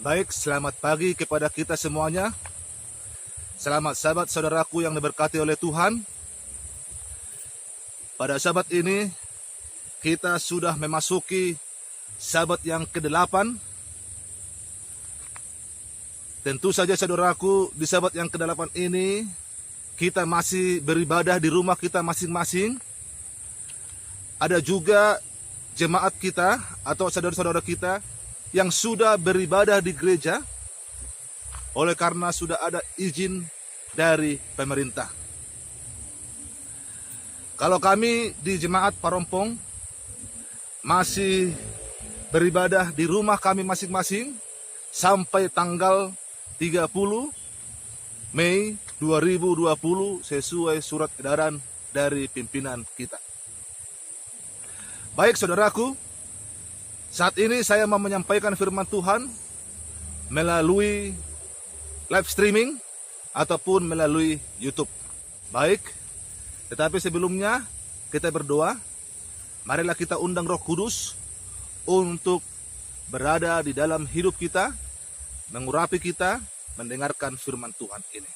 Baik, selamat pagi kepada kita semuanya. Selamat sahabat saudaraku yang diberkati oleh Tuhan. Pada sahabat ini, kita sudah memasuki sahabat yang ke-8. Tentu saja saudaraku, di sahabat yang ke-8 ini, kita masih beribadah di rumah kita masing-masing. Ada juga jemaat kita atau saudara-saudara kita yang sudah beribadah di gereja oleh karena sudah ada izin dari pemerintah. Kalau kami di jemaat Parompong masih beribadah di rumah kami masing-masing sampai tanggal 30 Mei 2020 sesuai surat edaran dari pimpinan kita. Baik saudaraku, saat ini saya mau menyampaikan firman Tuhan melalui live streaming ataupun melalui YouTube. Baik, tetapi sebelumnya kita berdoa. Marilah kita undang Roh Kudus untuk berada di dalam hidup kita, mengurapi kita, mendengarkan firman Tuhan ini.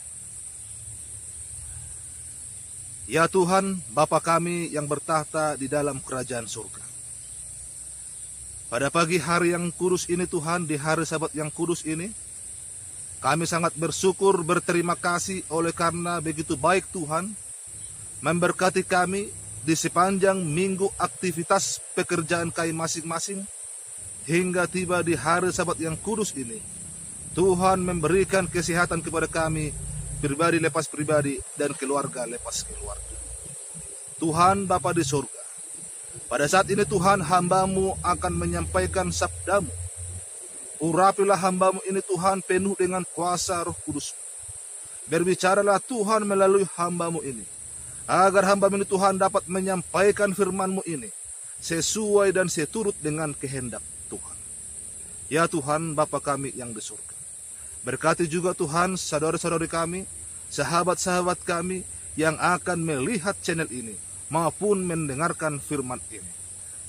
Ya Tuhan, Bapa kami yang bertahta di dalam kerajaan surga. Pada pagi hari yang kudus ini Tuhan, di hari Sabat yang kudus ini, kami sangat bersyukur, berterima kasih oleh karena begitu baik Tuhan memberkati kami di sepanjang minggu aktivitas pekerjaan kami masing-masing hingga tiba di hari Sabat yang kudus ini. Tuhan memberikan kesehatan kepada kami, pribadi lepas pribadi dan keluarga lepas keluarga. Tuhan Bapa di surga, pada saat ini Tuhan, hamba-Mu akan menyampaikan sabda-Mu. Urapilah hamba-Mu ini Tuhan penuh dengan kuasa Roh Kudus. Berbicaralah Tuhan melalui hamba-Mu ini, agar hamba-Mu ini Tuhan dapat menyampaikan firman-Mu ini sesuai dan seturut dengan kehendak Tuhan. Ya Tuhan, Bapa kami yang di surga, berkati juga Tuhan saudara-saudari kami, sahabat-sahabat kami yang akan melihat channel ini maupun mendengarkan firman ini.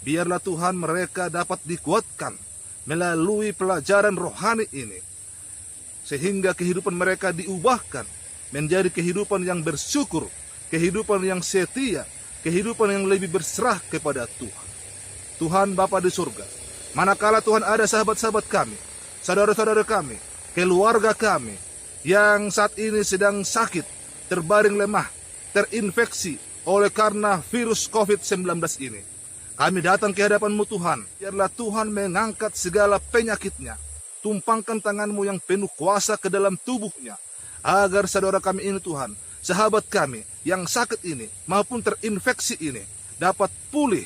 Biarlah Tuhan mereka dapat dikuatkan melalui pelajaran rohani ini, sehingga kehidupan mereka diubahkan menjadi kehidupan yang bersyukur, kehidupan yang setia, kehidupan yang lebih berserah kepada Tuhan. Tuhan Bapa di surga, manakala Tuhan ada sahabat-sahabat kami, saudara-saudara kami, keluarga kami yang saat ini sedang sakit, terbaring lemah, terinfeksi oleh karena virus COVID-19 ini, kami datang ke hadapan-Mu Tuhan. Biarlah Tuhan mengangkat segala penyakitnya. Tumpangkan tangan-Mu yang penuh kuasa ke dalam tubuhnya, agar saudara kami ini Tuhan, sahabat kami yang sakit ini maupun terinfeksi ini dapat pulih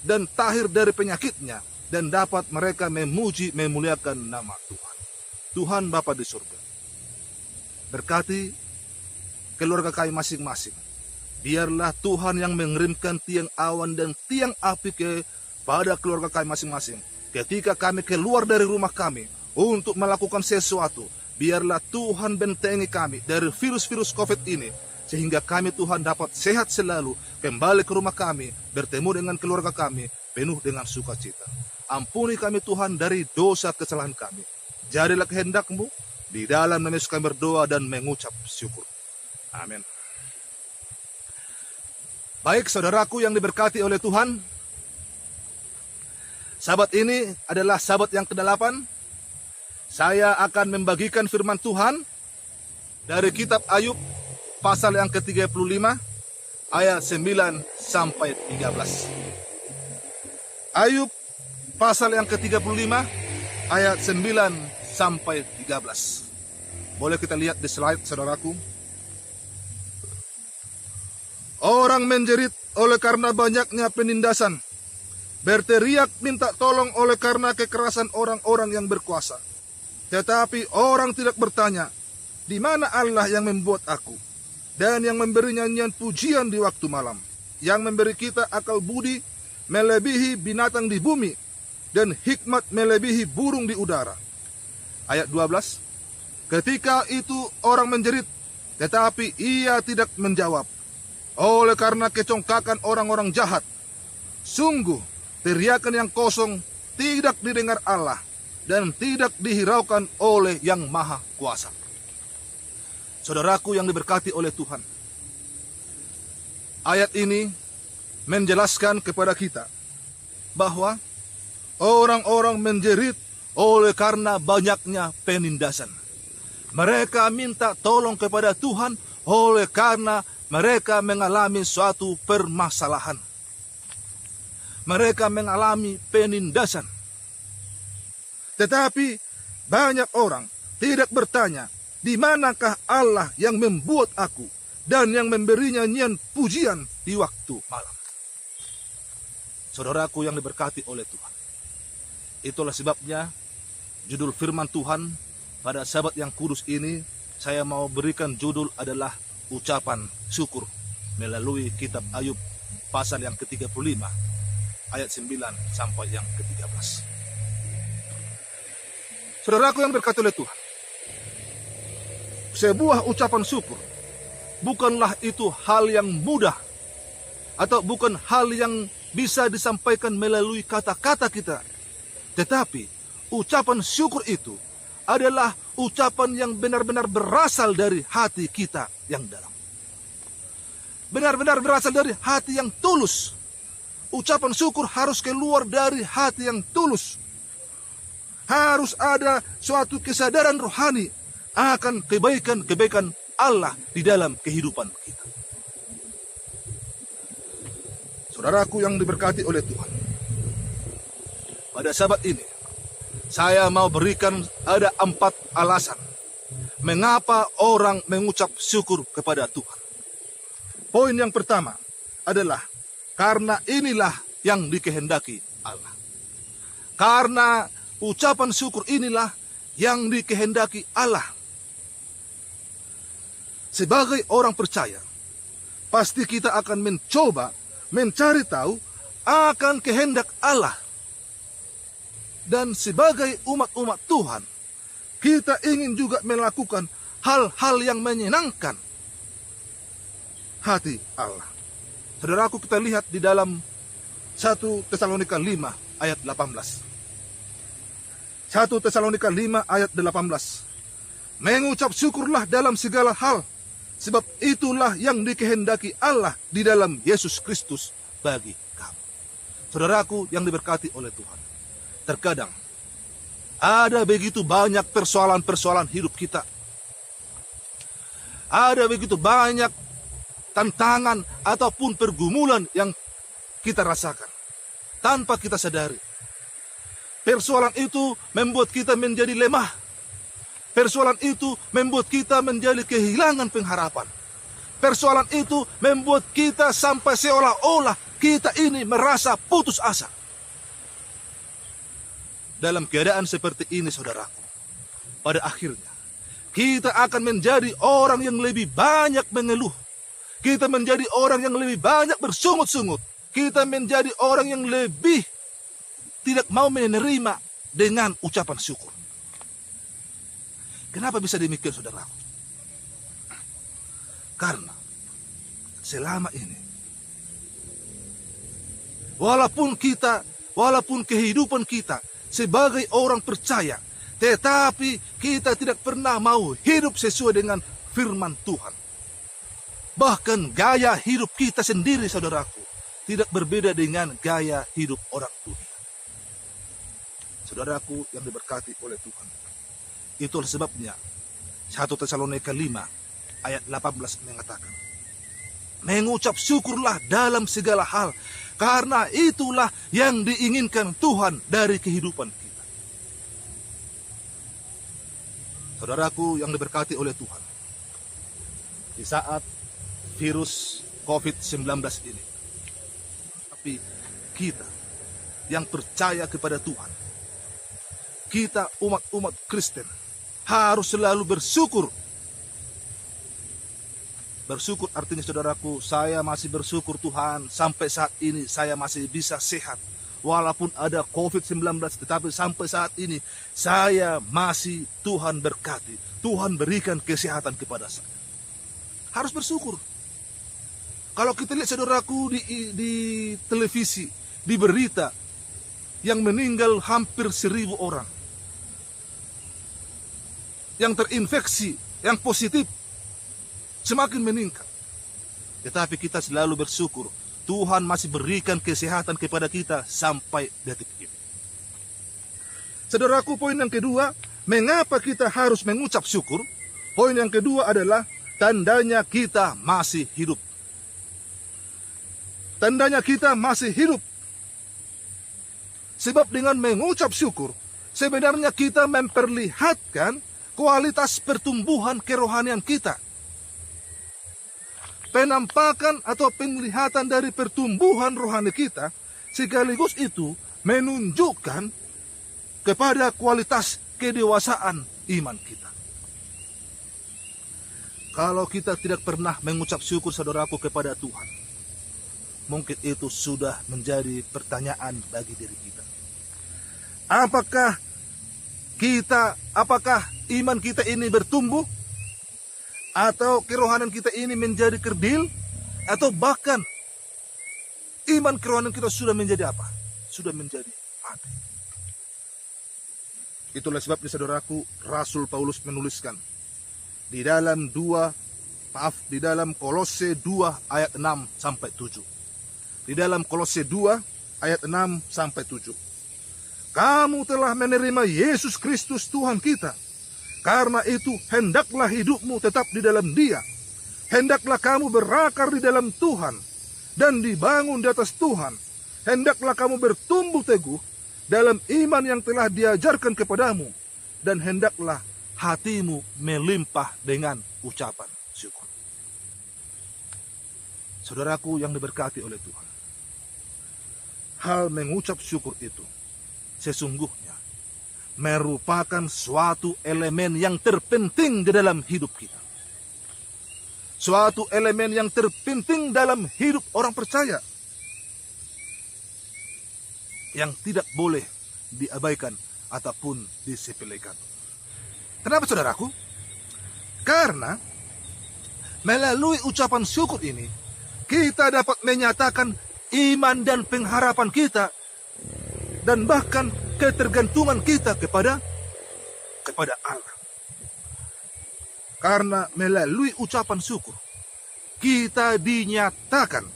dan tahir dari penyakitnya, dan dapat mereka memuji memuliakan nama Tuhan. Tuhan Bapa di surga, berkati keluarga kami masing-masing. Biarlah Tuhan yang mengirimkan tiang awan dan tiang api kepada keluarga kami masing-masing. Ketika kami keluar dari rumah kami untuk melakukan sesuatu, biarlah Tuhan bentengi kami dari virus-virus COVID ini, sehingga kami Tuhan dapat sehat selalu, kembali ke rumah kami, bertemu dengan keluarga kami, penuh dengan sukacita. Ampuni kami Tuhan dari dosa kesalahan kami. Jadilah kehendak-Mu, di dalam nama Yesus kami berdoa dan mengucap syukur. Amin. Baik saudaraku yang diberkati oleh Tuhan, sabat ini adalah sabat yang ke-8. Saya akan membagikan firman Tuhan dari kitab Ayub pasal yang ke-35 ayat 9 sampai 13. Ayub pasal yang ke-35 ayat 9 sampai 13. Boleh kita lihat di slide saudaraku. Orang menjerit oleh karena banyaknya penindasan, berteriak minta tolong oleh karena kekerasan orang-orang yang berkuasa. Tetapi orang tidak bertanya, di mana Allah yang membuat aku, dan yang memberi nyanyian pujian di waktu malam, yang memberi kita akal budi melebihi binatang di bumi, dan hikmat melebihi burung di udara. Ayat 12, ketika itu orang menjerit, tetapi ia tidak menjawab. Oleh karena kecongkakan orang-orang jahat, sungguh teriakan yang kosong tidak didengar Allah, dan tidak dihiraukan oleh Yang Maha Kuasa. Saudaraku yang diberkati oleh Tuhan, ayat ini menjelaskan kepada kita bahwa orang-orang menjerit oleh karena banyaknya penindasan. Mereka minta tolong kepada Tuhan oleh karena mereka mengalami suatu permasalahan. Mereka mengalami penindasan. Tetapi banyak orang tidak bertanya, di manakah Allah yang membuat aku dan yang memberi nyanyian pujian di waktu malam. Saudaraku yang diberkati oleh Tuhan, itulah sebabnya judul firman Tuhan pada Sabat yang kudus ini saya mau berikan judul adalah ucapan syukur melalui kitab Ayub pasal yang ke-35 ayat 9 sampai yang ke-13. Saudaraku yang berkata oleh Tuhan, sebuah ucapan syukur bukanlah itu hal yang mudah atau bukan hal yang bisa disampaikan melalui kata-kata kita. Tetapi ucapan syukur itu adalah ucapan yang benar-benar berasal dari hati kita yang dalam. Benar-benar berasal dari hati yang tulus. Ucapan syukur harus keluar dari hati yang tulus. Harus ada suatu kesadaran rohani akan kebaikan-kebaikan Allah di dalam kehidupan kita. Saudaraku yang diberkati oleh Tuhan, pada Sabat ini saya mau berikan ada 4 alasan mengapa orang mengucap syukur kepada Tuhan. Poin yang pertama adalah karena inilah yang dikehendaki Allah. Karena ucapan syukur inilah yang dikehendaki Allah. Sebagai orang percaya, pasti kita akan mencoba mencari tahu akan kehendak Allah. Dan sebagai umat-umat Tuhan, kita ingin juga melakukan hal-hal yang menyenangkan hati Allah. Saudaraku, kita lihat di dalam 1 Tesalonika 5 ayat 18. 1 Tesalonika 5 ayat 18. Mengucap syukurlah dalam segala hal, sebab itulah yang dikehendaki Allah di dalam Yesus Kristus bagi kamu. Saudaraku yang diberkati oleh Tuhan, terkadang ada begitu banyak persoalan-persoalan hidup kita. Ada begitu banyak tantangan ataupun pergumulan yang kita rasakan tanpa kita sadari. Persoalan itu membuat kita menjadi lemah. Persoalan itu membuat kita menjadi kehilangan pengharapan. Persoalan itu membuat kita sampai seolah-olah kita ini merasa putus asa. Dalam keadaan seperti ini, saudaraku, pada akhirnya kita akan menjadi orang yang lebih banyak mengeluh. Kita menjadi orang yang lebih banyak bersungut-sungut. Kita menjadi orang yang lebih tidak mau menerima dengan ucapan syukur. Kenapa bisa demikian, saudaraku? Karena selama ini, walaupun kehidupan kita sebagai orang percaya, tetapi kita tidak pernah mau hidup sesuai dengan firman Tuhan. Bahkan gaya hidup kita sendiri, saudaraku, tidak berbeda dengan gaya hidup orang dunia. Saudaraku yang diberkati oleh Tuhan, itulah sebabnya 1 Tesalonika 5 ayat 18 mengatakan, mengucap syukurlah dalam segala hal, karena itulah yang diinginkan Tuhan dari kehidupan kita. Saudaraku yang diberkati oleh Tuhan, di saat virus COVID-19 ini, tapi kita yang percaya kepada Tuhan, kita umat-umat Kristen harus selalu bersyukur. Bersyukur artinya, saudaraku, saya masih bersyukur Tuhan, sampai saat ini saya masih bisa sehat. Walaupun ada COVID-19, tetapi sampai saat ini saya masih Tuhan berkati. Tuhan berikan kesehatan kepada saya. Harus bersyukur. Kalau kita lihat, saudaraku, di televisi, di berita, yang meninggal hampir 1.000 orang. yang terinfeksi, yang positif semakin meningkat. Tetapi kita selalu bersyukur, Tuhan masih berikan kesehatan kepada kita sampai detik ini. Saudaraku, poin yang kedua, mengapa kita harus mengucap syukur? Poin yang kedua adalah tandanya kita masih hidup. Tandanya kita masih hidup. Sebab dengan mengucap syukur, sebenarnya kita memperlihatkan kualitas pertumbuhan kerohanian kita. Penampakan atau penglihatan dari pertumbuhan rohani kita, sekaligus itu menunjukkan kepada kualitas kedewasaan iman kita. Kalau kita tidak pernah mengucap syukur, saudaraku, kepada Tuhan, mungkin itu sudah menjadi pertanyaan bagi diri kita. Apakah iman kita ini bertumbuh? Atau kerohanian kita ini menjadi kerdil? Atau bahkan iman kerohanian kita sudah menjadi apa? Sudah menjadi mati. Itulah sebabnya, saudaraku, Rasul Paulus menuliskan di dalam Kolose 2 ayat 6 sampai 7. Di dalam Kolose 2 ayat 6 sampai 7. Kamu telah menerima Yesus Kristus Tuhan kita. Karena itu hendaklah hidupmu tetap di dalam Dia. Hendaklah kamu berakar di dalam Tuhan dan dibangun di atas Tuhan. Hendaklah kamu bertumbuh teguh dalam iman yang telah diajarkan kepadamu, dan hendaklah hatimu melimpah dengan ucapan syukur. Saudaraku yang diberkati oleh Tuhan, hal mengucap syukur itu sesungguhnya merupakan suatu elemen yang terpenting di dalam hidup kita. Suatu elemen yang terpenting dalam hidup orang percaya, yang tidak boleh diabaikan ataupun disepelekan. Kenapa, saudaraku? Karena melalui ucapan syukur ini, kita dapat menyatakan iman dan pengharapan kita, dan bahkan ketergantungan kita kepada Allah. Karena melalui ucapan syukur, kita dinyatakan,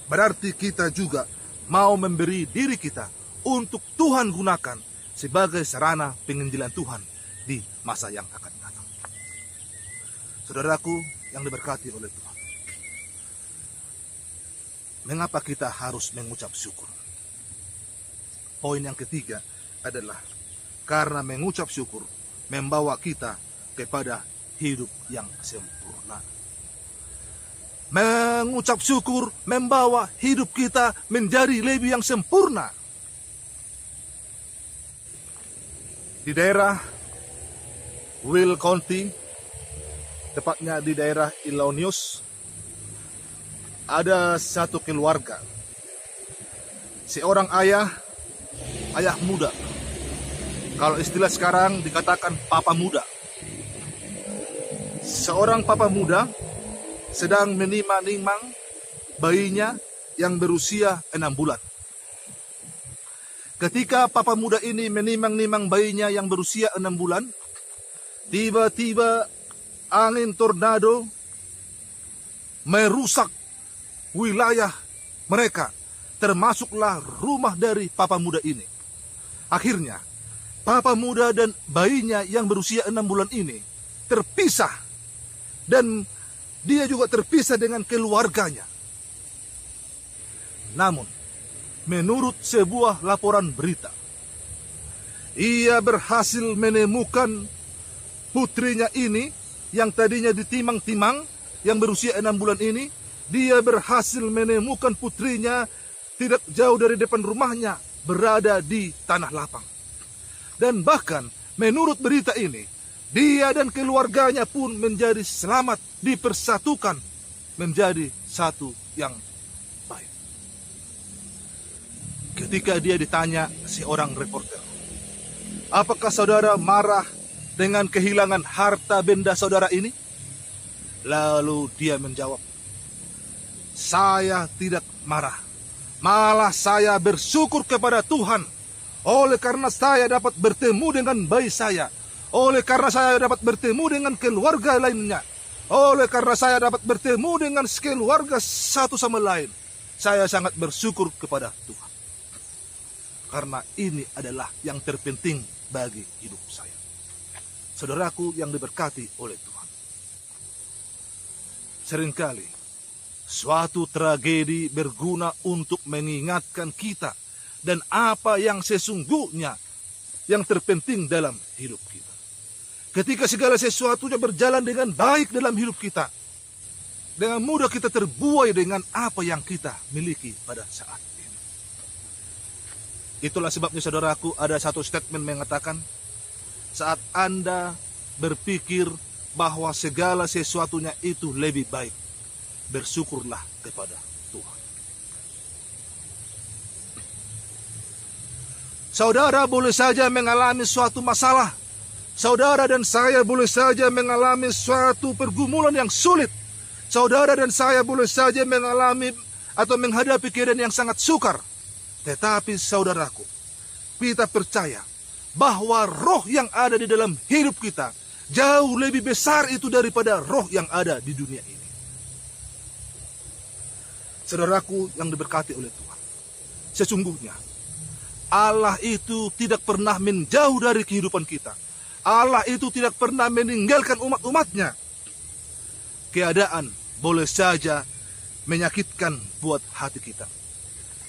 berarti kita juga mau memberi diri kita untuk Tuhan gunakan sebagai sarana penginjilan Tuhan di masa yang akan datang. Saudaraku yang diberkati oleh Tuhan, mengapa kita harus mengucap syukur? Poin yang ketiga adalah karena mengucap syukur membawa kita kepada hidup yang sempurna. Mengucap syukur membawa hidup kita menjadi lebih yang sempurna. Di daerah Will County, tepatnya di daerah Illinois, ada satu keluarga. Seorang ayah muda. Kalau istilah sekarang dikatakan papa muda. Seorang papa muda sedang menimang-nimang bayinya yang berusia 6 bulan. Ketika papa muda ini menimang-nimang bayinya yang berusia 6 bulan, tiba-tiba angin tornado merusak wilayah mereka, termasuklah rumah dari papa muda ini. Akhirnya, papa muda dan bayinya yang berusia 6 bulan ini terpisah, dan dia juga terpisah dengan keluarganya. Namun, menurut sebuah laporan berita, ia berhasil menemukan putrinya ini yang tadinya ditimang-timang, yang berusia 6 bulan ini. Dia berhasil menemukan putrinya tidak jauh dari depan rumahnya, berada di tanah lapang. Dan bahkan menurut berita ini, dia dan keluarganya pun menjadi selamat, dipersatukan menjadi satu yang baik. Ketika dia ditanya seorang reporter, apakah saudara marah dengan kehilangan harta benda saudara ini? Lalu dia menjawab, saya tidak marah. Malah saya bersyukur kepada Tuhan oleh karena saya dapat bertemu dengan bayi saya. oleh karena saya dapat bertemu dengan keluarga lainnya, oleh karena saya dapat bertemu dengan keluarga satu sama lain, saya sangat bersyukur kepada Tuhan. Karena ini adalah yang terpenting bagi hidup saya. Saudaraku yang diberkati oleh Tuhan. Seringkali suatu tragedi berguna untuk mengingatkan kita dan apa yang sesungguhnya yang terpenting dalam hidup kita. Ketika segala sesuatunya berjalan dengan baik dalam hidup kita, dengan mudah kita terbuai dengan apa yang kita miliki pada saat ini. Itulah sebabnya saudaraku, ada satu statement mengatakan, saat Anda berpikir bahwa segala sesuatunya itu lebih baik, bersyukurlah kepada Tuhan. Saudara boleh saja mengalami suatu masalah. Saudara dan saya boleh saja mengalami suatu pergumulan yang sulit. Saudara dan saya boleh saja mengalami atau menghadapi keadaan yang sangat sukar. Tetapi saudaraku, kita percaya bahwa roh yang ada di dalam hidup kita jauh lebih besar itu daripada roh yang ada di dunia ini. Saudaraku yang diberkati oleh Tuhan, sesungguhnya Allah itu tidak pernah menjauh dari kehidupan kita. Allah itu tidak pernah meninggalkan umat-umatnya. Keadaan boleh saja menyakitkan buat hati kita.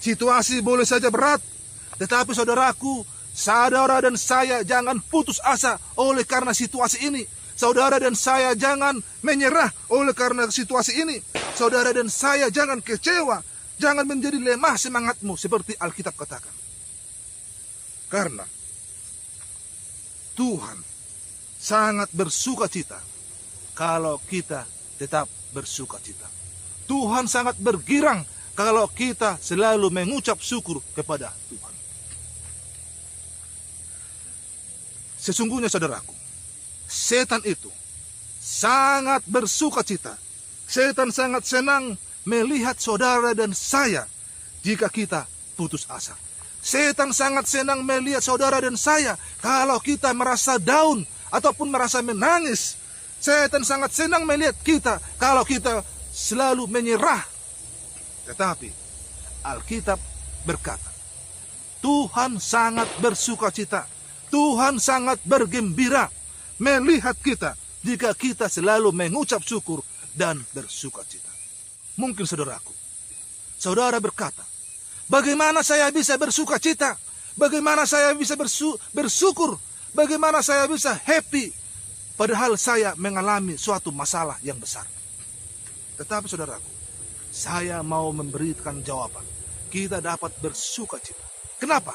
Situasi boleh saja berat. Tetapi saudaraku, saudara dan saya jangan putus asa oleh karena situasi ini. Saudara dan saya jangan menyerah oleh karena situasi ini. Saudara dan saya jangan kecewa. Jangan menjadi lemah semangatmu seperti Alkitab katakan. Karena Tuhan sangat bersuka cita kalau kita tetap bersuka cita. Tuhan sangat bergirang kalau kita selalu mengucap syukur kepada Tuhan. Sesungguhnya saudaraku, setan itu sangat bersuka cita. Setan sangat senang melihat saudara dan saya jika kita putus asa. Setan sangat senang melihat saudara dan saya kalau kita merasa down ataupun merasa menangis. Setan sangat senang melihat kita kalau kita selalu menyerah. Tetapi Alkitab berkata, Tuhan sangat bersuka cita. Tuhan sangat bergembira melihat kita jika kita selalu mengucap syukur dan bersuka cita. Mungkin saudaraku, saudara berkata, bagaimana saya bisa bersuka cita? Bagaimana saya bisa bersyukur? Bagaimana saya bisa happy? Padahal saya mengalami suatu masalah yang besar. Tetapi saudaraku, saya mau memberikan jawaban. Kita dapat bersuka cita. Kenapa?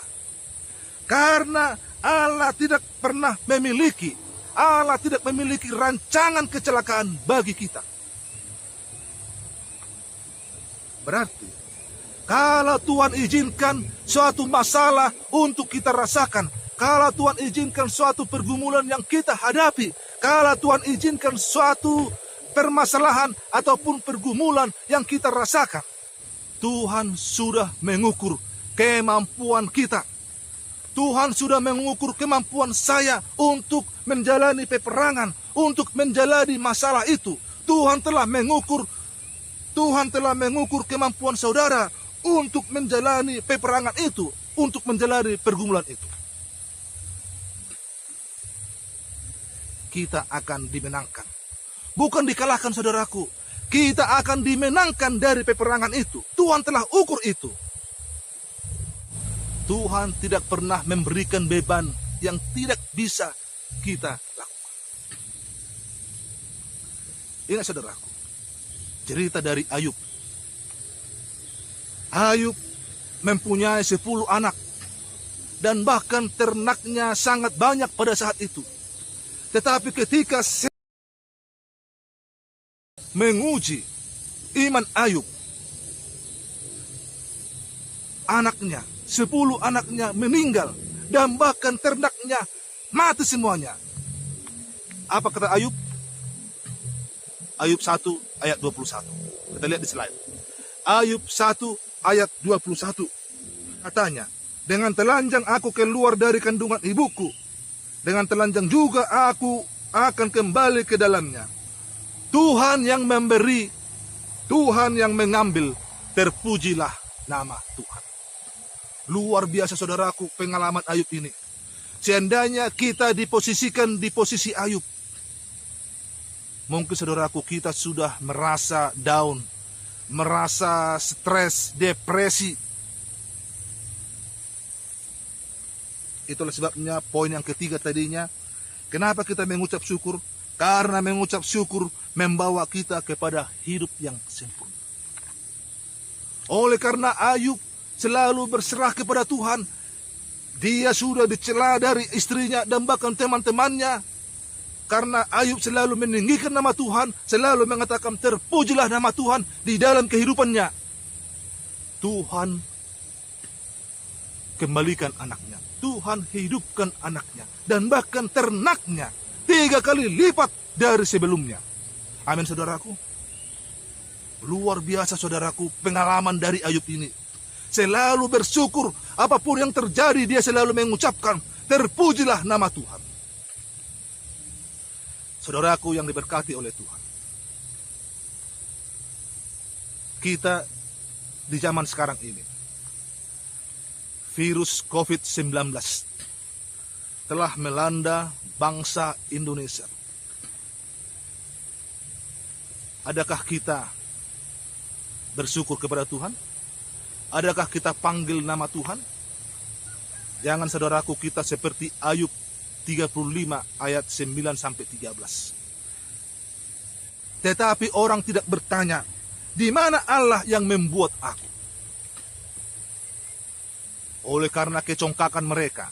Karena Allah tidak pernah memiliki, Allah tidak memiliki rancangan kecelakaan bagi kita. Berarti, kalau Tuhan izinkan suatu masalah untuk kita rasakan, kalau Tuhan izinkan suatu pergumulan yang kita hadapi, kalau Tuhan izinkan suatu permasalahan ataupun pergumulan yang kita rasakan, Tuhan sudah mengukur kemampuan kita. Tuhan sudah mengukur kemampuan saya untuk menjalani peperangan, untuk menjalani masalah itu. Tuhan telah mengukur kemampuan saudara untuk menjalani peperangan itu, untuk menjalani pergumulan itu. Kita akan dimenangkan. Bukan dikalahkan saudaraku. Kita akan dimenangkan dari peperangan itu. Tuhan telah ukur itu. Tuhan tidak pernah memberikan beban yang tidak bisa kita lakukan. Ingat saudaraku, cerita dari Ayub. Ayub mempunyai 10 anak dan bahkan ternaknya sangat banyak pada saat itu. Tetapi ketika menguji iman Ayub, anaknya, 10 anaknya meninggal dan bahkan ternaknya mati semuanya. Apa kata Ayub? Ayub 1 ayat 21. Kita lihat di slide. Ayub 1 ayat 21. Katanya, dengan telanjang aku keluar dari kandungan ibuku, dengan telanjang juga aku akan kembali ke dalamnya. Tuhan yang memberi, Tuhan yang mengambil, terpujilah nama Tuhan. Luar biasa saudaraku pengalaman Ayub ini. Seandainya kita diposisikan di posisi Ayub, mungkin saudaraku kita sudah merasa down, merasa stres, depresi. Itulah sebabnya poin yang ketiga tadinya, kenapa kita mengucap syukur? Karena mengucap syukur membawa kita kepada hidup yang sempurna. Oleh karena Ayub selalu berserah kepada Tuhan, dia sudah dicela dari istrinya dan bahkan teman-temannya. Karena Ayub selalu meninggikan nama Tuhan, selalu mengatakan terpujilah nama Tuhan di dalam kehidupannya. Tuhan kembalikan anaknya, Tuhan hidupkan anaknya, dan bahkan ternaknya 3 kali lipat dari sebelumnya. Amin saudaraku. Luar biasa saudaraku pengalaman dari Ayub ini. Selalu bersyukur, apapun yang terjadi dia selalu mengucapkan terpujilah nama Tuhan. Saudaraku yang diberkati oleh Tuhan, kita di zaman sekarang ini, virus COVID-19 telah melanda bangsa Indonesia. Adakah kita bersyukur kepada Tuhan? Adakah kita panggil nama Tuhan? Jangan saudaraku kita seperti Ayub 35 ayat 9-13. Tetapi orang tidak bertanya, di mana Allah yang membuat aku? Oleh karena kecongkakan mereka,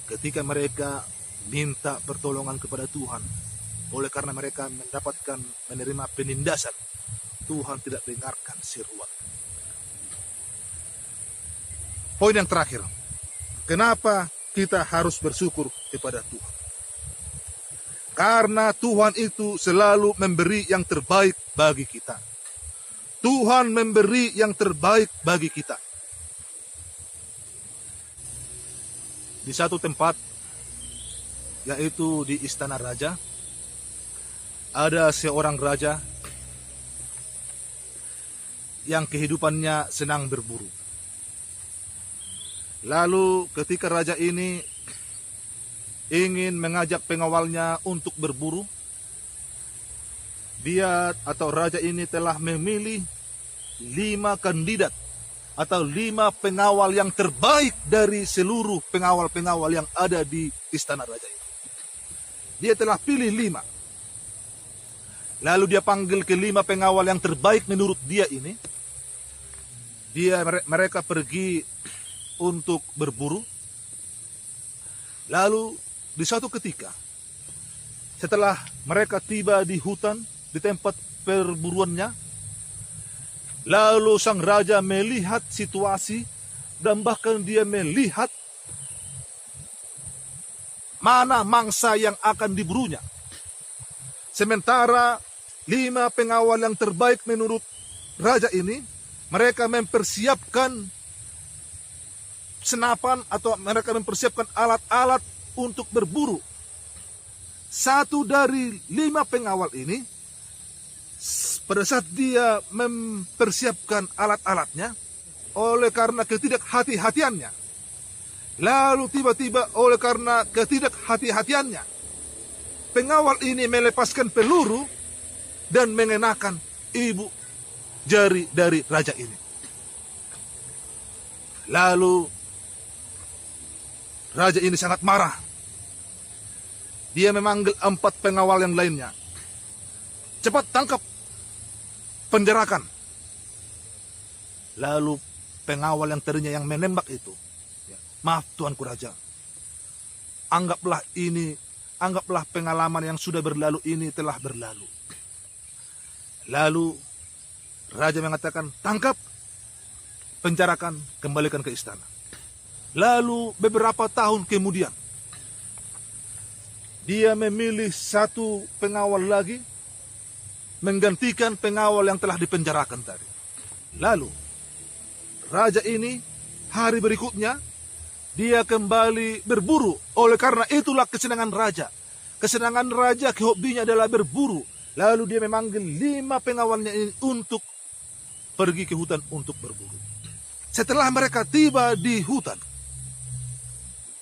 ketika mereka minta pertolongan kepada Tuhan, oleh karena mereka menerima penindasan, Tuhan tidak dengarkan seruan. Poin yang terakhir, kenapa kita harus bersyukur kepada Tuhan? Karena Tuhan itu selalu memberi yang terbaik bagi kita. Tuhan memberi yang terbaik bagi kita. Di satu tempat, yaitu di Istana Raja, ada seorang raja yang kehidupannya senang berburu. Lalu ketika raja ini ingin mengajak pengawalnya untuk berburu, dia atau raja ini telah memilih 5 kandidat atau 5 pengawal yang terbaik dari seluruh pengawal-pengawal yang ada di istana raja ini. Dia telah pilih 5. Lalu dia panggil ke 5 pengawal yang terbaik menurut dia ini. Mereka pergi untuk berburu. Lalu di suatu ketika, setelah mereka tiba di hutan, di tempat perburuannya, lalu sang raja melihat situasi dan bahkan dia melihat mana mangsa yang akan diburunya. Sementara 5 pengawal yang terbaik menurut raja ini, mereka mempersiapkan senapan atau mereka mempersiapkan alat-alat untuk berburu. Satu dari 5 pengawal ini, pada saat dia mempersiapkan alat-alatnya, oleh karena ketidakhati-hatiannya, lalu tiba-tiba oleh karena ketidakhati-hatiannya, pengawal ini melepaskan peluru dan mengenakan ibu jari dari raja ini. Lalu raja ini sangat marah. Dia memanggil 4 pengawal yang lainnya. Cepat tangkap, penjarakan. Lalu pengawal yang tadinya yang menembak itu, maaf tuanku raja, anggaplah pengalaman yang sudah berlalu ini telah berlalu. Lalu raja mengatakan, tangkap, penjarakan, kembalikan ke istana. Lalu beberapa tahun kemudian, dia memilih 1 pengawal lagi, menggantikan pengawal yang telah dipenjarakan tadi. Lalu raja ini hari berikutnya, dia kembali berburu. Oleh karena itulah kesenangan raja. Kesenangan raja, hobinya adalah berburu. Lalu dia memanggil 5 pengawalnya ini untuk pergi ke hutan untuk berburu. Setelah mereka tiba di hutan,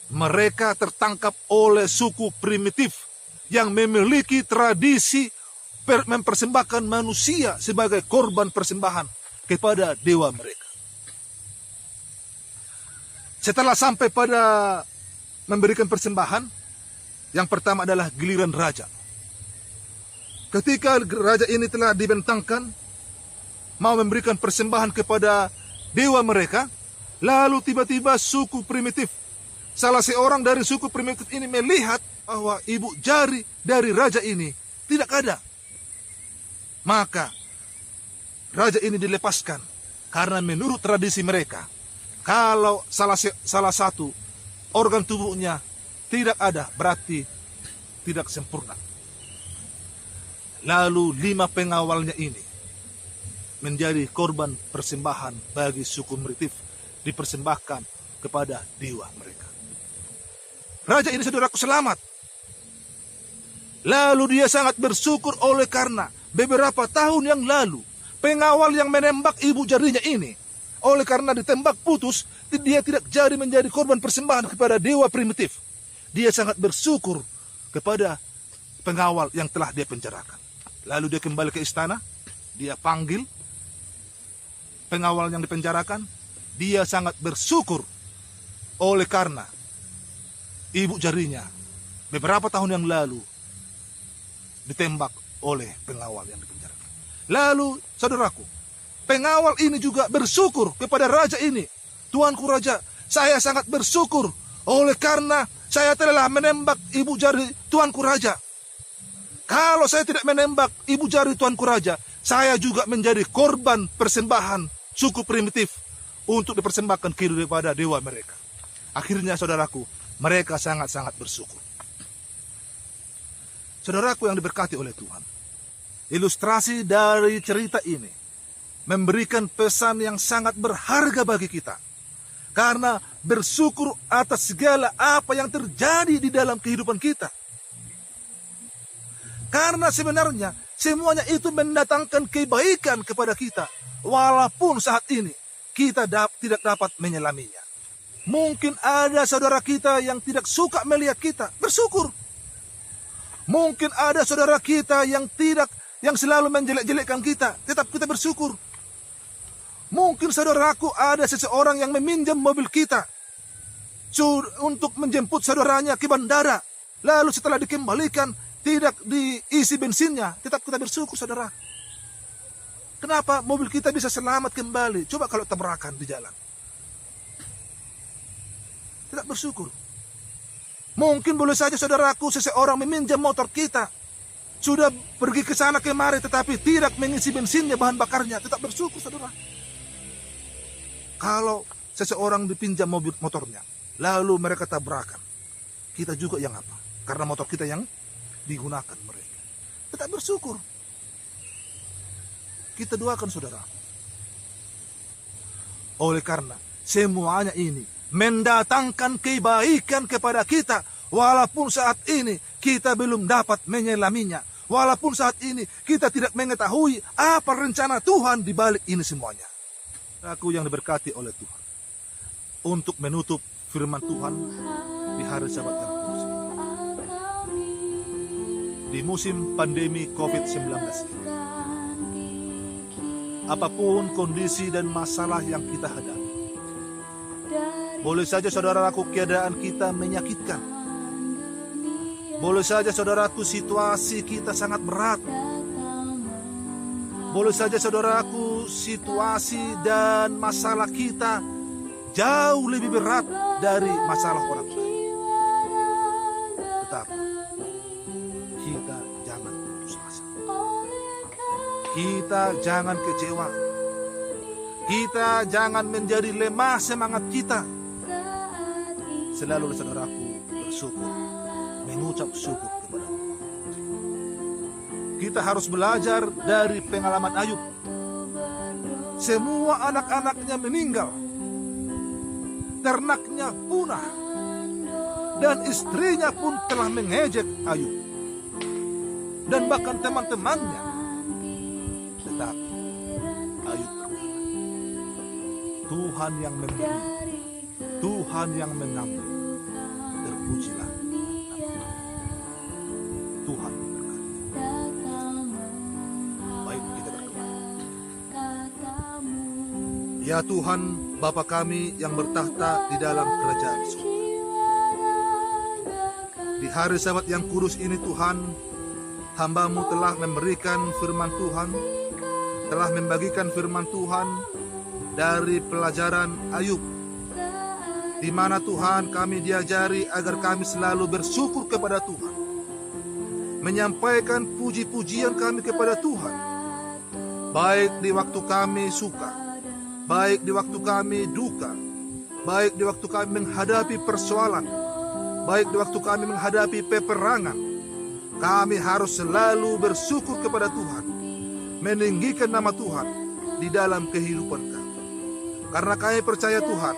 mereka tertangkap oleh suku primitif yang memiliki tradisi mempersembahkan manusia sebagai korban persembahan kepada dewa mereka. Setelah sampai pada memberikan persembahan, yang pertama adalah giliran raja. Ketika raja ini telah dibentangkan, mau memberikan persembahan kepada dewa mereka, lalu tiba-tiba suku primitif, salah seorang dari suku primitif ini melihat bahwa ibu jari dari raja ini tidak ada. Maka raja ini dilepaskan karena menurut tradisi mereka, kalau salah satu organ tubuhnya tidak ada, berarti tidak sempurna. Lalu 5 pengawalnya ini menjadi korban persembahan bagi suku primitif, dipersembahkan kepada dewa mereka. Raja ini, saudaraku, selamat. Lalu dia sangat bersyukur oleh karena beberapa tahun yang lalu pengawal yang menembak ibu jarinya ini, oleh karena ditembak putus, dia tidak jadi menjadi korban persembahan kepada dewa primitif. Dia sangat bersyukur kepada pengawal yang telah dia penjarakan. Lalu dia kembali ke istana, dia panggil pengawal yang dipenjarakan. Dia sangat bersyukur oleh karena ibu jarinya beberapa tahun yang lalu ditembak oleh pengawal yang dipenjarakan. Lalu, saudaraku, pengawal ini juga bersyukur kepada raja ini. Tuanku raja, saya sangat bersyukur oleh karena saya telah menembak ibu jari tuanku raja. Kalau saya tidak menembak ibu jari tuanku raja, saya juga menjadi korban persembahan suku primitif untuk dipersembahkan kepada dewa mereka. Akhirnya, saudaraku, mereka sangat-sangat bersyukur. Saudaraku yang diberkati oleh Tuhan, ilustrasi dari cerita ini memberikan pesan yang sangat berharga bagi kita. Karena bersyukur atas segala apa yang terjadi di dalam kehidupan kita. Karena sebenarnya semuanya itu mendatangkan kebaikan kepada kita. Walaupun saat ini kita tidak dapat menyelaminya. Mungkin ada saudara kita yang tidak suka melihat kita, bersyukur. Mungkin ada saudara kita yang selalu menjelek-jelekkan kita, tetap kita bersyukur. Mungkin saudaraku ada seseorang yang meminjam mobil kita untuk menjemput saudaranya ke bandara. Lalu setelah dikembalikan tidak diisi bensinnya, tetap kita bersyukur, saudara. Kenapa mobil kita bisa selamat kembali? Coba kalau tabrakan di jalan. Tidak bersyukur. Mungkin boleh saja saudaraku seseorang meminjam motor kita. Sudah pergi ke sana kemari tetapi tidak mengisi bensinnya, bahan bakarnya. Tetap bersyukur, saudara. Kalau seseorang dipinjam motornya, lalu mereka tabrakan, kita juga yang apa? Karena motor kita yang digunakan mereka. Tetap bersyukur. Kita doakan, saudara. Oleh karena semuanya ini mendatangkan kebaikan kepada kita, walaupun saat ini kita belum dapat menyelaminya, walaupun saat ini kita tidak mengetahui apa rencana Tuhan di balik ini semuanya. Aku yang diberkati oleh Tuhan, untuk menutup firman Tuhan di hari Sabat yang kudus ini. Di musim pandemi COVID-19 ini, apapun kondisi dan masalah yang kita hadapi, boleh saja saudaraku keadaan kita menyakitkan, boleh saja saudaraku situasi kita sangat berat, boleh saja saudaraku situasi dan masalah kita jauh lebih berat dari masalah orang lain. Tetapi kita jangan putus asa. Kita jangan kecewa. Kita jangan menjadi lemah semangat kita. Selalu saudaraku bersyukur, mengucap syukur kepada Allah. Kita harus belajar dari pengalaman Ayub. Semua anak-anaknya meninggal. ternaknya punah, dan istrinya pun telah mengejek Ayub, dan bahkan teman-temannya. Tetapi Ayub berkata, Tuhan yang memberi, Tuhan yang mengambil, terpujilah nama Tuhan. Baik, kita berdoa. Ya Tuhan, Bapa kami yang bertahta di dalam kerajaan surga, di hari Sabat yang kudus ini Tuhan, hamba-Mu telah memberikan firman Tuhan, telah membagikan firman Tuhan dari pelajaran Ayub, di mana Tuhan kami diajari agar kami selalu bersyukur kepada Tuhan, menyampaikan puji-pujian kami kepada Tuhan, baik di waktu kami suka, baik di waktu kami duka, baik di waktu kami menghadapi persoalan, baik di waktu kami menghadapi peperangan. Kami harus selalu bersyukur kepada Tuhan, meninggikan nama Tuhan di dalam kehidupan kami. Karena kami percaya Tuhan,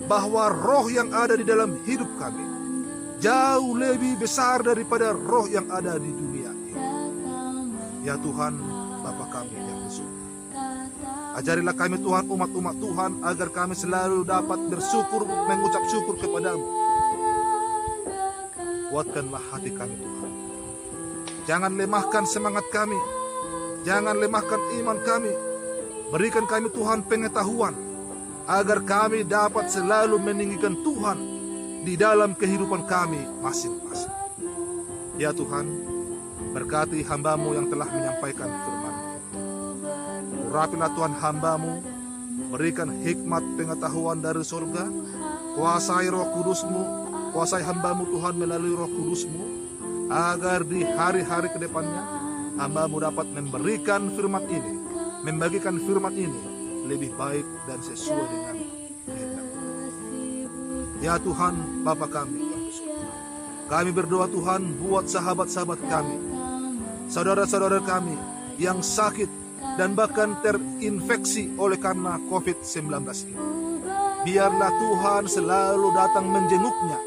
bahwa roh yang ada di dalam hidup kami jauh lebih besar daripada roh yang ada di dunia ini. Ya Tuhan, Bapa kami yang di surga, ajarilah kami Tuhan, umat-umat Tuhan, agar kami selalu dapat bersyukur, mengucap syukur kepadamu. Kuatkanlah hati kami Tuhan. Jangan lemahkan semangat kami, jangan lemahkan iman kami. Berikan kami Tuhan pengetahuan, agar kami dapat selalu meninggikan Tuhan di dalam kehidupan kami masing-masing. Ya Tuhan, berkati hamba-Mu yang telah menyampaikan firman-Mu. Urapilah Tuhan hamba-Mu, berikan hikmat pengetahuan dari surga, kuasai Roh Kudus-Mu, kuasai hamba-Mu Tuhan melalui Roh Kudus-Mu, agar di hari-hari ke depannya hamba-Mu dapat memberikan firman ini, membagikan firman ini lebih baik dan sesuai dengan kehendak-Mu. Ya Tuhan, Bapa kami yang di surga, kami berdoa Tuhan buat sahabat-sahabat kami, saudara-saudara kami yang sakit dan bahkan terinfeksi oleh karena COVID-19 ini. Biarlah Tuhan selalu datang menjenguknya,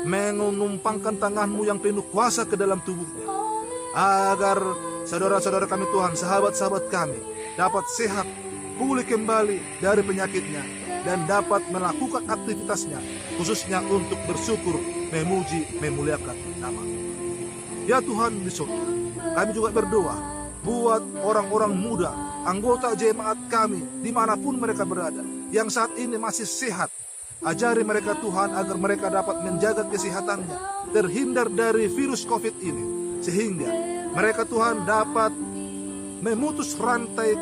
menumpangkan tangan-Mu yang penuh kuasa ke dalam tubuhnya, agar saudara-saudara kami Tuhan, sahabat-sahabat kami dapat sehat, pulih kembali dari penyakitnya, dan dapat melakukan aktivitasnya, khususnya untuk bersyukur, memuji, memuliakan nama. Ya Tuhan di surga, kami juga berdoa buat orang-orang muda, anggota jemaat kami, dimanapun mereka berada, yang saat ini masih sehat. Ajari mereka Tuhan, agar mereka dapat menjaga kesehatannya, terhindar dari virus COVID ini, sehingga mereka Tuhan dapat memutus rantai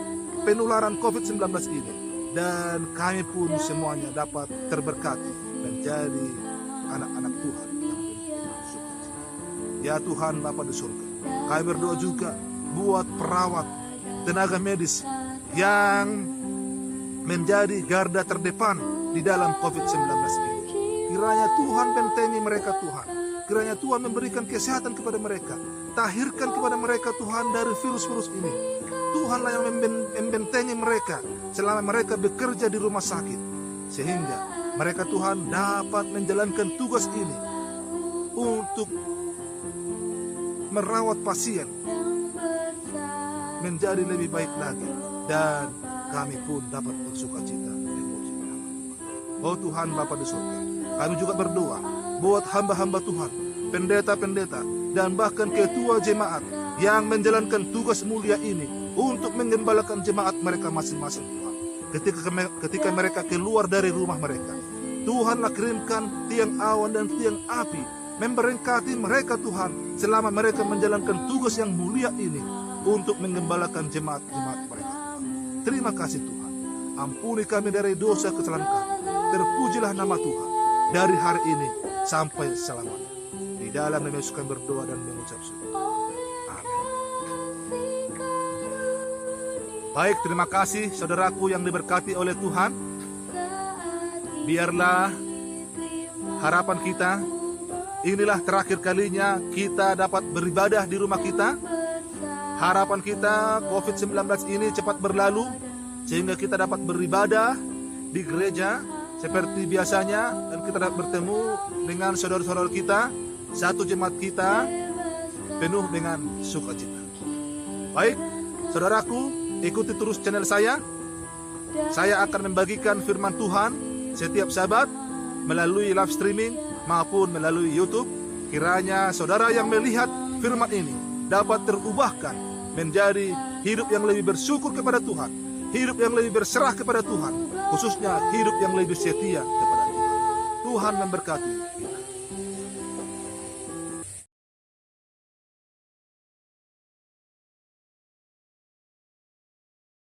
penularan COVID-19 ini, dan kami pun semuanya dapat terberkati dan jadi anak-anak Tuhan yang penuh sukacita. Ya Tuhan Bapa di surga, kami berdoa juga buat perawat, tenaga medis yang menjadi garda terdepan di dalam COVID-19 ini. Kiranya Tuhan bentengi mereka Tuhan, kiranya Tuhan memberikan kesehatan kepada mereka, tahirkan kepada mereka Tuhan dari virus-virus ini. Tuhanlah yang membentengi mereka selama mereka bekerja di rumah sakit, sehingga mereka Tuhan dapat menjalankan tugas ini untuk merawat pasien menjadi lebih baik lagi, dan kami pun dapat bersukacita. Oh Tuhan Bapa di surga, kami juga berdoa buat hamba-hamba Tuhan, pendeta-pendeta, dan bahkan ketua jemaat yang menjalankan tugas mulia ini untuk menggembalakan jemaat mereka masing-masing Tuhan. Ketika mereka keluar dari rumah mereka, Tuhanlah kirimkan tiang awan dan tiang api memberkati mereka Tuhan, selama mereka menjalankan tugas yang mulia ini untuk menggembalakan jemaat-jemaat mereka. Terima kasih Tuhan, ampuni kami dari dosa kesalahan kami. Terpujilah nama Tuhan dari hari ini sampai selamanya. Di dalam nama Yesus kami berdoa dan mengucap syukur. Amin. Baik, terima kasih saudaraku yang diberkati oleh Tuhan. Biarlah harapan kita, inilah terakhir kalinya kita dapat beribadah di rumah kita. Harapan kita COVID-19 ini cepat berlalu, sehingga kita dapat beribadah di gereja seperti biasanya, dan kita dapat bertemu dengan saudara-saudara kita, satu jemaat kita penuh dengan sukacita. Baik, saudaraku, ikuti terus channel saya. Saya akan membagikan firman Tuhan setiap Sabat melalui live streaming maupun melalui YouTube. Kiranya saudara yang melihat firman ini dapat terubahkan menjadi hidup yang lebih bersyukur kepada Tuhan, hidup yang lebih berserah kepada Tuhan, khususnya hidup yang lebih setia kepada Tuhan. Tuhan memberkati kita.